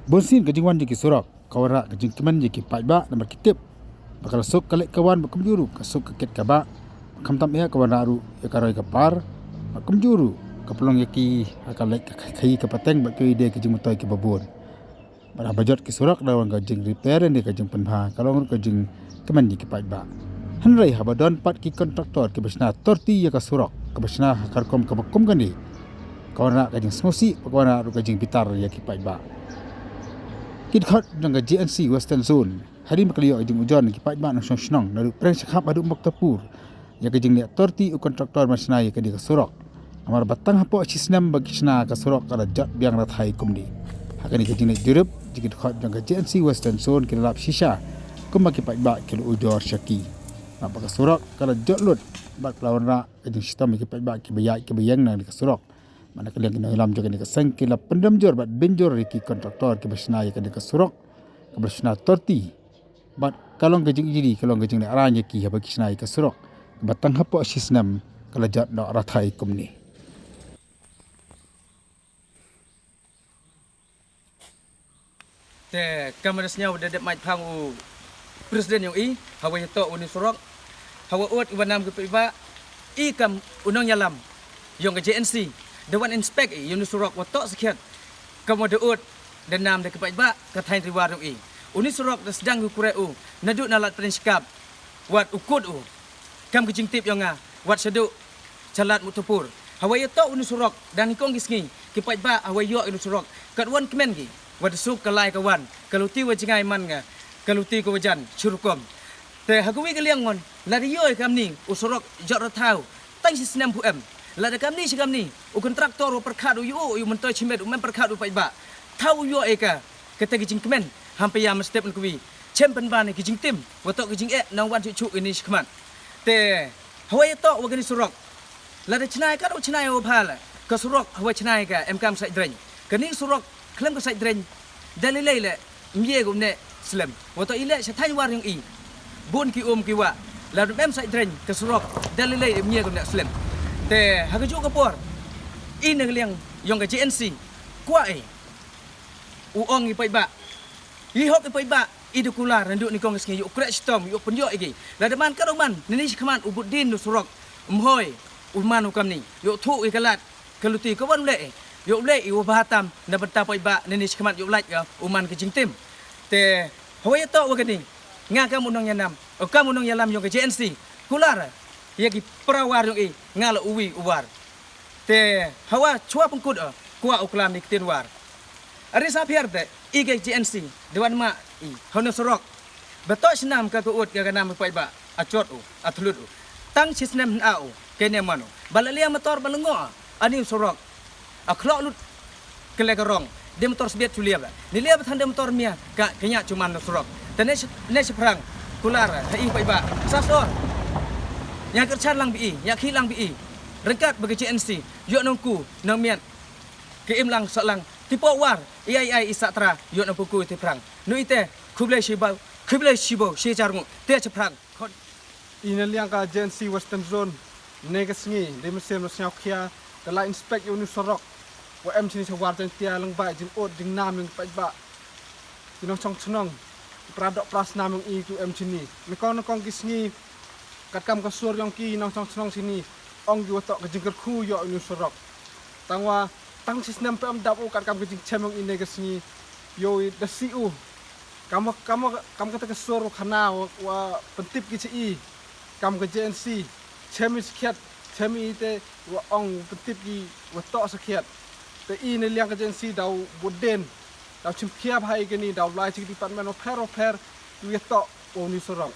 Bonsin ke jingwan jiki surak, kawara ke jing teman jiki paibak nama kitip. Bakal sok kalek kawan bakum juru, kasuk keket kabak. Kam tam ya kawan aru ya karoi kapar, bakum juru. Kapelong yaki akalek kai kapateng bak ke ide ke jing mutoi ke babon. Bara bajot ke surak dawan ke jing repair ni ke jing penha, kalau ke jing teman jiki paibak. Henry habadon pat ki kontraktor ke besna torti ya ke surak, ke besna karkom ke bakum kan di. Kawan nak ke jing smosi, kawan aru ke jing pitar ya ki paibak. Kidhot dengan GNC Western Zone. Hari makaliyo ajing ujon ki paibak nang snong naru pren sakhap adu Moktapur. Ya kejing ni torti u kontraktor masna ya kedi kasurok. Amar batang hapo sisnam bagi sna kasurok kada jat biang rathai kumdi. Hakani kejing ni dirup jikit khot dengan GNC Western Zone ki lap shisha. Kumba ki paibak ki ujor syaki. Apa kasurok kada jat lut bat lawan ra kejing sistem ki paibak ki bayak ki bayang nang di kasurok. Mana kalian kena hilam juga ni keseng kila pendam jor bat benjor ki kontraktor ki besna ya kedi kasurok ke besna torti bat kalong kejing jadi kalong kejing ni aranya ki haba kisna ya kasurok batang hapo sisnam kala jat no rathai kumni te kamarasnya udah mai phang presiden yang hawa to uni surok hawa ut wanam ke iba kam unang yalam yang ke JNC dewan inspect uni surok wato sekian kamu deut dan nam de ke iba ke tain riwar yang uni surok sedang kureu naduk nalat prinskap wat ukut kam kejing tip yang wat seduk calat mutupur hawa to uni surok dan ikong gisngi ke iba hawa yo uni surok katwan kemen gi wat suk kalai kawan kalau ti wajingai man nga kalau ti ko wajan churukom te hagui kaliangon la riyo kam ni usurok jot ratau tang si senam puem la de kam ni u kontraktor u perkhat u yu mentoi chimet u mem perkhat u paiba tau yo eka kete gijing kemen hampe ya step kuwi champion ban gijing tim watok gijing nang wan chu ini skman te hawai to wagani surok la de chnai ka u chnai u phala ka surok hawai chnai ka em kam sai dreng kani surok klem ka sai dreng dalilai le mie gum ne slam watok ile sa thai war yang bun ki ki wa la mem sai dreng ka surok dalilai mie gum ne slam te hagaju ka por nang liang yong ka GNC kwa uong i paiba hok i paiba idukula renduk ni kong ngi yu crash storm yu penyo igi la deman ka roman ni khman ubudin nu surok umhoi ulman ukam ni yu thu i kalat kaluti ka wan le yu le i bahatam na benta paiba ni khman yu like uman ke jingtim te hoi to wa gani nga ka munong yanam o ka munong yalam yong ka GNC kular yagi prawar yung ngala uwi uwar te hawa chua pengkut kuwa uklam ni ketinwar ari sa piarte ige GNC dewan ma hono sorok beto senam ka kuut ka nam paiba acot atlut tang sisnem au kene mano balalia motor balengo ani sorok akhlok lut kele karong de motor sbiet tulia ni lia bethan de motor mia ka kenya cuman sorok tane ne seprang kular hai paiba sasor yang kerchan lang bi yang khilang bi rengkat bagi GNC yo nongku nang miat ke im lang salang tipo war ai isatra yo nang puku ti prang nu ite khuble shibo she charngu te chaprang ina liang ka GNC Western Zone negasngi de mesem no syau khia kala inspect uni sorok wa em chini chawar jan tia lang ba jin od ding nam ning pa ba jinong chong chnong pradok pras nam ing tu em chini me kong kisngi katkam ka sur yang ki nong chong sini ong ju tok ke jingker khu yo uni sorok tangwa tang sistem pem dap u katkam ke jing chemong ine ke sini yo da siu kam ka ke sur khana wa pentip ki chi kam ke GNC chemi skiat chemi te wa ong pentip ki wa tok sakiat te ine liang ke GNC dau boden dau chim khiap hai ke ni dau lai chi department of fair tu ye tok uni sorok